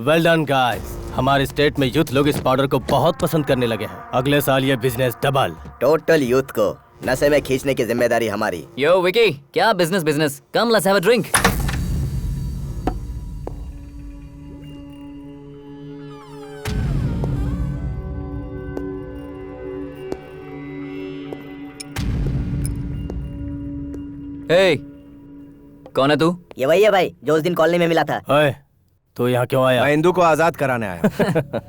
Well done guys. हमारे state में youth लोग इस पाउडर को बहुत पसंद करने लगे हैं। अगले साल ये बिजनेस डबल। टोटल यूथ को नशे में खींचने की जिम्मेदारी हमारी। यो विकी, क्या business? Come, let's have a drink. Hey, कौन है तू? ये वही है भाई जो उस दिन कॉलोनी में मिला था। ओए, तो यहाँ क्यों आया? मैं हिंदू को आजाद कराने आया।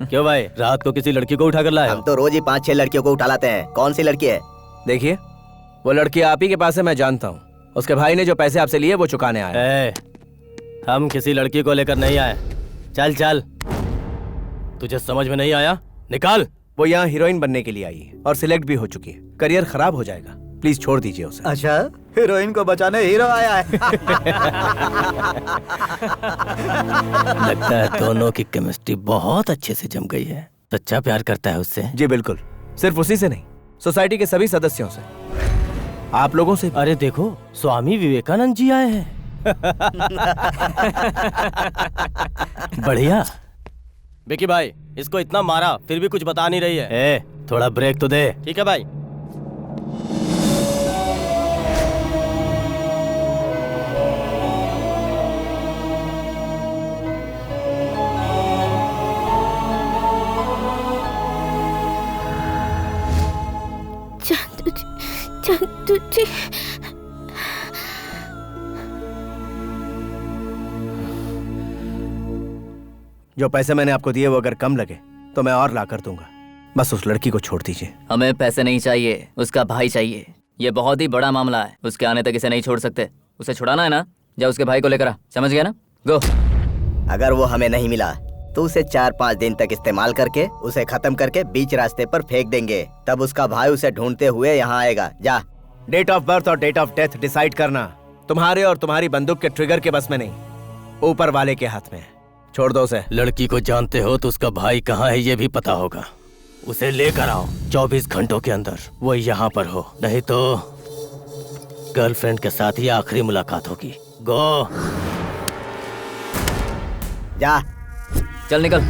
क्यों भाई, रात को किसी लड़की को उठा कर लाए? हम तो रोज ही 5-6 लड़कियों को उठा लाते हैं। कौन सी लड़की है? देखिए, वो लड़की आप ही के पास है, मैं जानता हूँ। उसके भाई ने जो पैसे आपसे लिए वो चुकाने आया। हम किसी लड़की को लेकर नहीं आए। चल चल, तुझे समझ में नहीं आया? निकाल। वो यहाँ हीरोइन बनने के लिए आई है और सिलेक्ट भी हो चुकी है। करियर खराब हो जाएगा, प्लीज छोड़ दीजिए उसे। अच्छा, हीरोइन को बचाने हीरो आया है। लगता है दोनों की केमिस्ट्री बहुत अच्छे से जम गई है। सच्चा प्यार करता है उससे? जी बिल्कुल, सिर्फ उसी से नहीं, सोसाइटी के सभी सदस्यों से, आप लोगों से। अरे देखो, स्वामी विवेकानंद जी आए हैं। बढ़िया। विकी भाई, इसको इतना मारा फिर भी कुछ बता नहीं रही है। थोड़ा ब्रेक तो दे। ठीक है भाई। चंदू जी, जो पैसे मैंने आपको दिए वो अगर कम लगे तो मैं और ला कर दूंगा। बस उस लड़की को छोड़ दीजिए। हमें पैसे नहीं चाहिए, उसका भाई चाहिए। ये बहुत ही बड़ा मामला है, उसके आने तक इसे नहीं छोड़ सकते। उसे छुड़ाना है ना, जा उसके भाई को लेकर आ। समझ गया ना? गो। अगर वो हमें नहीं मिला तो उसे 4-5 दिन तक इस्तेमाल करके उसे खत्म करके बीच रास्ते पर फेंक देंगे। तब उसका भाई उसे ढूंढते हुए यहाँ आएगा। जा। डेट ऑफ बर्थ और डेट ऑफ डेथ डिसाइड करना तुम्हारे और तुम्हारी बंदूक के ट्रिगर के बस में नहीं, ऊपर वाले के हाथ में है। छोड़ दो उसे। लड़की को जानते हो तो उसका भाई कहाँ है ये भी पता होगा। उसे लेकर आओ 24 घंटों के अंदर। वो यहाँ पर हो, नहीं तो गर्लफ्रेंड के साथ ही आखिरी मुलाकात होगी। गो। जा। चल निकल। उस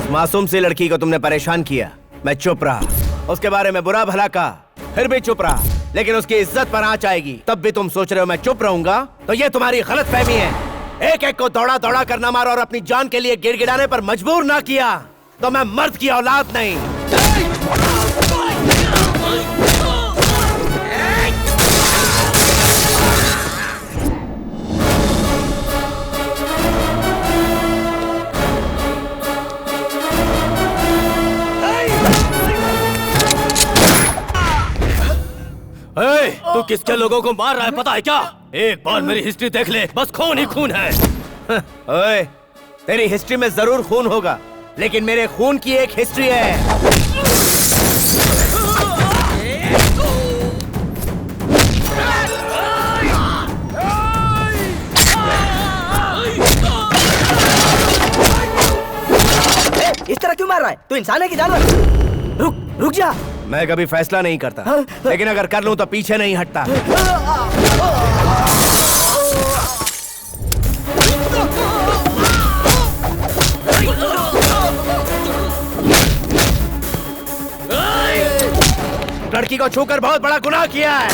मासूम सी लड़की को तुमने परेशान किया, मैं चुप रहा। उसके बारे में बुरा भला कहा, फिर भी चुप रहा। लेकिन उसकी इज्जत पर आंच आएगी तब भी तुम सोच रहे हो मैं चुप रहूंगा? तो ये तुम्हारी गलतफहमी है। एक एक को दौड़ा दौड़ा कर ना मारा और अपनी जान के लिए गिड़गिड़ाने पर मजबूर ना किया तो मैं मर्द की औलाद नहीं। तू किसके लोगों को मार रहा है पता है क्या? एक बार मेरी हिस्ट्री देख ले, बस खून ही खून है। ओए, तेरी हिस्ट्री में जरूर खून होगा, लेकिन मेरे खून की एक हिस्ट्री है। इस तरह क्यों मार रहा है? तू इंसान है कि जानवर? रुक जा। मैं कभी फैसला नहीं करता, लेकिन अगर कर लूं तो पीछे नहीं हटता। लड़की को छूकर बहुत बड़ा गुनाह किया है।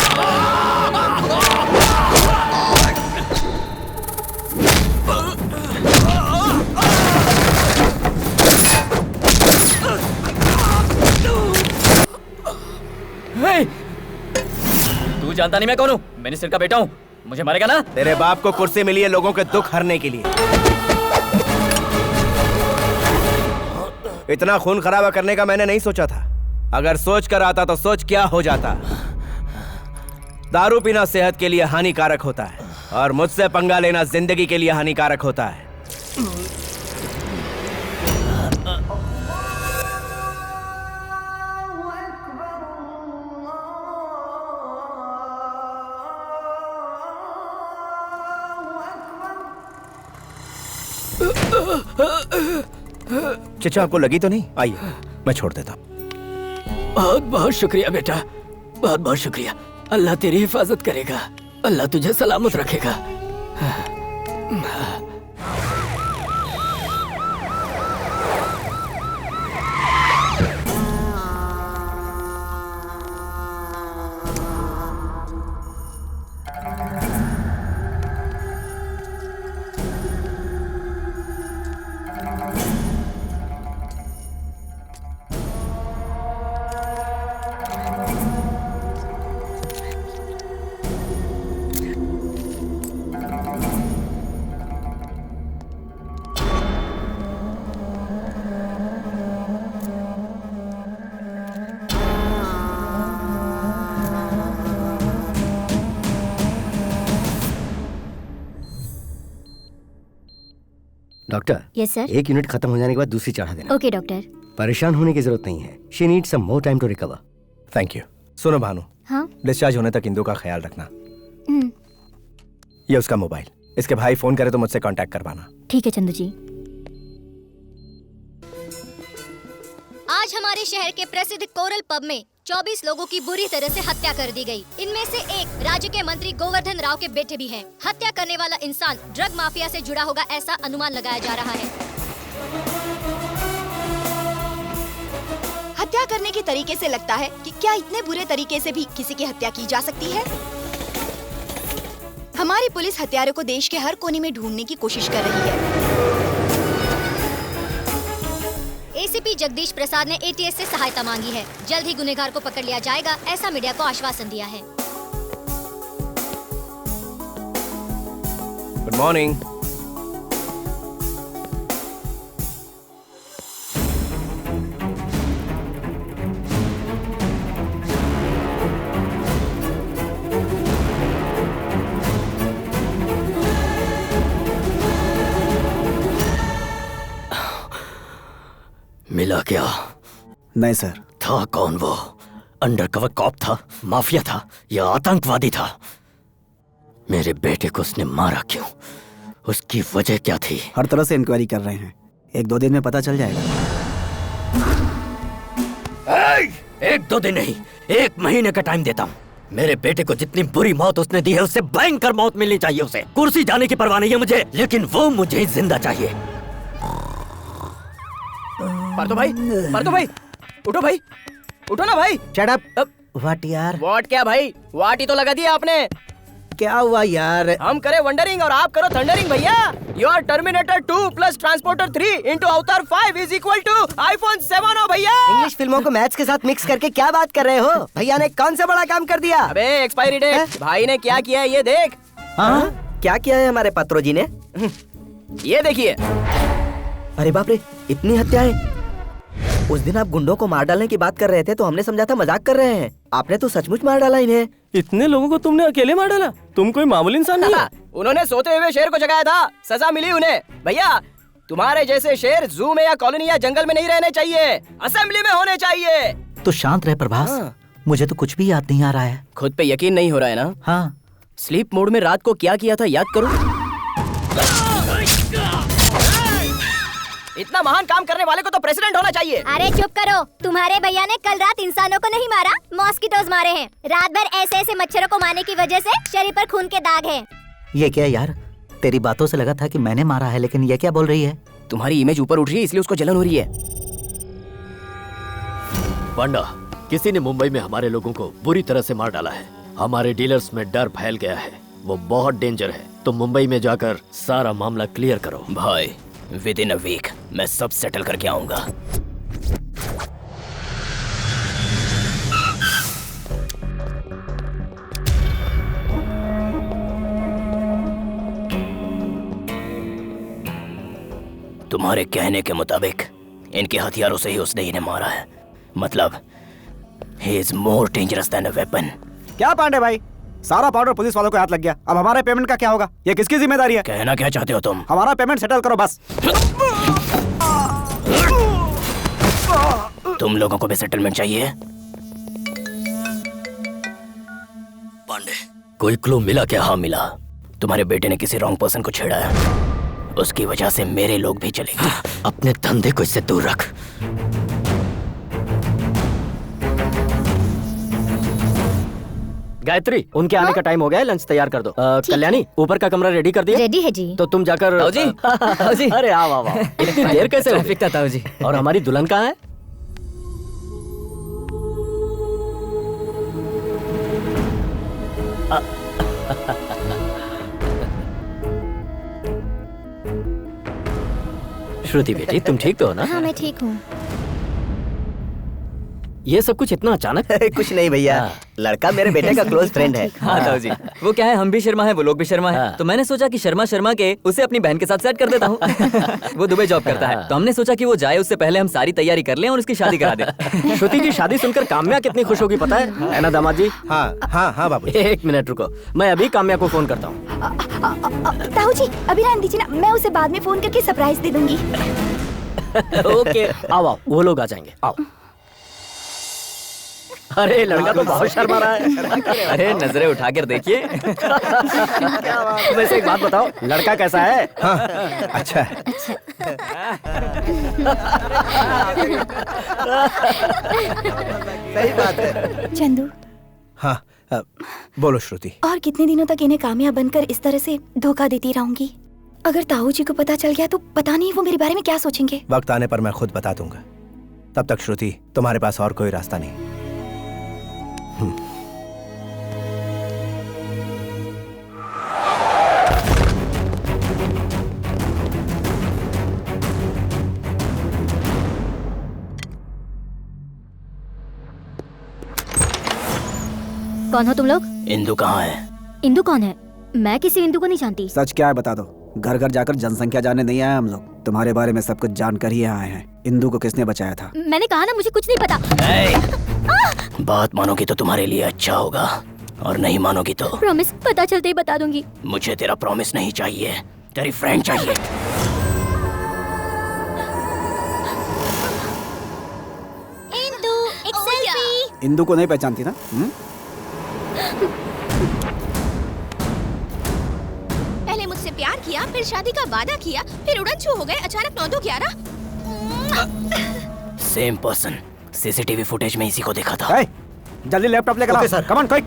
तू जानता नहीं मैं कौन हूँ? मिनिस्टर का बेटा हूँ, मुझे मारेगा ना? तेरे बाप को कुर्सी मिली है लोगों के दुख हरने के लिए। इतना खून खराबा करने का मैंने नहीं सोचा था। अगर सोच कर आता तो सोच क्या हो जाता। दारू पीना सेहत के लिए हानिकारक होता है और मुझसे पंगा लेना जिंदगी के लिए हानिकारक होता है। चचा आपको लगी तो नहीं? आइए मैं छोड़ देता हूँ। बहुत बहुत शुक्रिया बेटा, बहुत बहुत शुक्रिया। अल्लाह तेरी हिफाजत करेगा, अल्लाह तुझे सलामत रखेगा। Doctor, yes sir. एक यूनिट खत्म हो जाने के बाद दूसरी चढ़ा देना। Okay doctor. परेशान होने की जरूरत नहीं है। She needs some more time to recover. Thank you. सुनो भानु, हाँ। डिस्चार्ज होने तक इंदु का ख्याल रखना। हम्म, ये उसका मोबाइल, इसके भाई फोन करे तो मुझसे कांटेक्ट करवाना। ठीक है चंदू जी। आज हमारे शहर के प्रसिद्ध कोरल पब में 24 लोगों की बुरी तरह से हत्या कर दी गई। इनमें से एक राज्य के मंत्री गोवर्धन राव के बेटे भी हैं। हत्या करने वाला इंसान ड्रग माफिया से जुड़ा होगा, ऐसा अनुमान लगाया जा रहा है। हत्या करने के तरीके से लगता है कि क्या इतने बुरे तरीके से भी किसी की हत्या की जा सकती है? हमारी पुलिस हत्यारों को देश के हर कोने में ढूंढने की कोशिश कर रही है। एसीपी जगदीश प्रसाद ने एटीएस से सहायता मांगी है। जल्द ही गुनहगार को पकड़ लिया जाएगा, ऐसा मीडिया को आश्वासन दिया है। Good morning. मिला क्या? नहीं सर। था कौन वो? अंडरकवर कॉप था, माफिया था या आतंकवादी था? मेरे बेटे को उसने मारा क्यों? उसकी वजह क्या थी? हर तरह से इंक्वायरी कर रहे हैं, 1-2 दिन में पता चल जाएगा। एक दो दिन नहीं, 1 महीने का टाइम देता हूँ। मेरे बेटे को जितनी बुरी मौत उसने दी है, उससे भयंकर मौत मिलनी चाहिए उसे। कुर्सी जाने की परवाह नहीं है मुझे, लेकिन वो मुझे जिंदा चाहिए। पार्थो भाई, उठो भाई, उठो ना भाई। Shut up. व्हाट यार? व्हाट क्या भाई, व्हाट ही तो लगा दिया आपने। क्या हुआ यार? हम करे वंडरिंग और आप करो थंडरिंग भैया। Your terminator 2 plus transporter 3 into अवतार 5 इज इक्वल टू आईफोन 7 हो भैया। इंग्लिश फिल्मों को मैथ्स के साथ मिक्स करके क्या बात कर रहे हो? भैया ने कौन सा बड़ा काम कर दिया? अबे एक्सपायरी डेट, भाई ने क्या किया है ये देख। हाँ? क्या किया है हमारे पत्रो जी ने? ये देखिए। अरे बाप रे, इतनी हत्याएं। उस दिन आप गुंडों को मार डालने की बात कर रहे थे तो हमने समझा था मजाक कर रहे हैं। आपने तो सचमुच मार डाला इन्हें। इतने लोगों को तुमने अकेले मार डाला? तुम कोई मामूली इंसान नहीं हो। उन्होंने सोते हुए शेर को जगाया था, सजा मिली उन्हें। भैया तुम्हारे जैसे शेर जू में या कॉलोनी या जंगल में नहीं रहने चाहिए, असेंबली में होने चाहिए। तो शांत रहे प्रभास। मुझे तो कुछ भी याद नहीं आ रहा है। खुद पे यकीन नहीं हो रहा है ना? हाँ। स्लीप मोड में रात को क्या किया था याद करो। इतना महान काम करने वाले को तो प्रेसिडेंट होना चाहिए। अरे चुप करो, तुम्हारे भैया ने कल रात इंसानों को नहीं मारा, मॉस्किटोज मारे हैं। रात भर ऐसे ऐसे मच्छरों को मारने की वजह से शरीर पर खून के दाग हैं। ये क्या यार? तेरी बातों से लगा था कि मैंने मारा है, लेकिन ये क्या बोल रही है? तुम्हारी इमेज ऊपर उठ रही है इसलिए उसको जलन हो रही है। पांडा, किसी ने मुंबई में हमारे लोगों को बुरी तरह से मार डाला है। हमारे डीलर्स में डर फैल गया है, वो बहुत डेंजर है। तो मुंबई में जाकर सारा मामला क्लियर करो। भाई विद इन अ वीक मैं सब सेटल करके आऊंगा। तुम्हारे कहने के मुताबिक इनके हथियारों से ही उसने इन्हें मारा है। मतलब he is more dangerous than a weapon. क्या पांडे भाई, सारा पाउडर पुलिस वालों को हाथ लग गया। अब हमारे पेमेंट का क्या होगा? ये किसकी जिम्मेदारी है? कहना क्या चाहते हो तुम? हमारा पेमेंट सेटल करो बस। तुम लोगों को भी सेटलमेंट चाहिए? पांडे, कोई क्लू मिला क्या? हाँ मिला, तुम्हारे बेटे ने किसी रॉन्ग पर्सन को छेड़ा है। उसकी वजह से मेरे लोग भी चलेंगे। अपने धंधे को इससे दूर रख। गायत्री, उनके आने का टाइम हो गया है, लंच तैयार कर दो। कल्याणी, ऊपर का कमरा रेडी कर दिया? रेडी है जी। तो तुम जाकर ताऊ जी, ताऊ जी। अरे आओ आओ आओ। इतनी देर कैसे हो गई? ट्रैफिक था ताऊ जी। और हमारी दुल्हन कहाँ है? श्रुति बेटी, तुम ठीक तो हो ना? हाँ मैं ठीक हूँ। ये सब कुछ इतना अचानक? कुछ नहीं भैया, लड़का मेरे बेटे का क्लोज फ्रेंड है। हाँ ताऊ जी, वो क्या है, हम भी शर्मा है, वो लोग भी शर्मा है। हाँ। तो मैंने सोचा कि शर्मा शर्मा के उसे अपनी बहन के साथ सेट कर देता हूँ। वो दुबई जॉब करता है, तो हमने सोचा कि वो जाए उससे पहले हम सारी तैयारी कर लें और उसकी शादी करा दें। श्रुति की शादी सुनकर काम्या कितनी खुश होगी पता है ना दामाद जी? हाँ हाँ हाँ बाबू। एक मिनट रुको, मैं अभी काम्या को फोन करता हूँ। ताऊ जी अभी रहने दीजिए ना, मैं उसे बाद में फोन करके सरप्राइज दे दूंगी। ओके, आओ आओ, वो लोग आ जाएंगे, आओ। अरे लड़का तो बहुत शर्मा रहा है। अरे नजरें उठा कर देखिए। वैसे एक बात बताओ, लड़का कैसा है? हाँ, अच्छा है। सही बात है। चंदू, हाँ, बोलो श्रुति। और कितने दिनों तक इन्हें कामयाब बनकर इस तरह से धोखा देती रहूंगी? अगर ताऊ जी को पता चल गया तो पता नहीं वो मेरे बारे में क्या सोचेंगे। वक्त आने पर मैं खुद बता दूंगा। तब तक श्रुति, तुम्हारे पास और कोई रास्ता नहीं। कौन हो तुम लोग? इंदु कहाँ है? इंदु कौन है? मैं किसी इंदु को नहीं जानती। सच क्या है बता दो। घर घर जाकर जनसंख्या जानने नहीं आए हम लोग, तुम्हारे बारे में सब कुछ जानकर ही आए हैं। इंदु को किसने बचाया था? मैंने कहा ना मुझे कुछ नहीं पता। बात मानोगी तो तुम्हारे लिए अच्छा होगा, और नहीं मानोगी तो? प्रॉमिस, पता चलते ही बता दूंगी। मुझे तेरा प्रॉमिस नहीं चाहिए, तेरी फ्रेंड चाहिए। इंदु, एक सेल्फी। इंदु को नहीं पहचानती ना? पहले मुझसे प्यार किया, फिर शादी का वादा किया, फिर उड़न छू हो गए अचानक 9-2-11। सेम पर्सन, सीसीटीवी फुटेज में इसी को देखा था। जल्दी लैपटॉप लेकर आओ। Sir. Come on quick.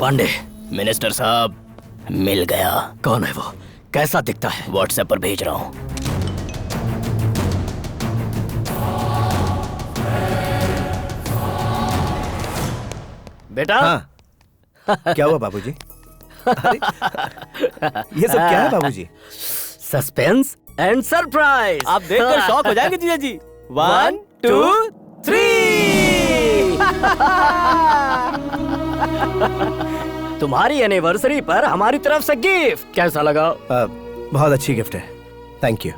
Pandey, minister साहब मिल गया। कौन है वो? कैसा दिखता है? व्हाट्सएप पर भेज रहा हूँ। बेटा। हाँ, क्या हुआ बाबूजी? अरे, ये सब क्या है बाबूजी? Suspense and surprise. आप देखकर शॉक हो जाएंगे जीजा जी। 1 2 3। तुम्हारी एनिवर्सरी पर हमारी तरफ से गिफ्ट कैसा लगा? बहुत अच्छी गिफ्ट है, थैंक यू।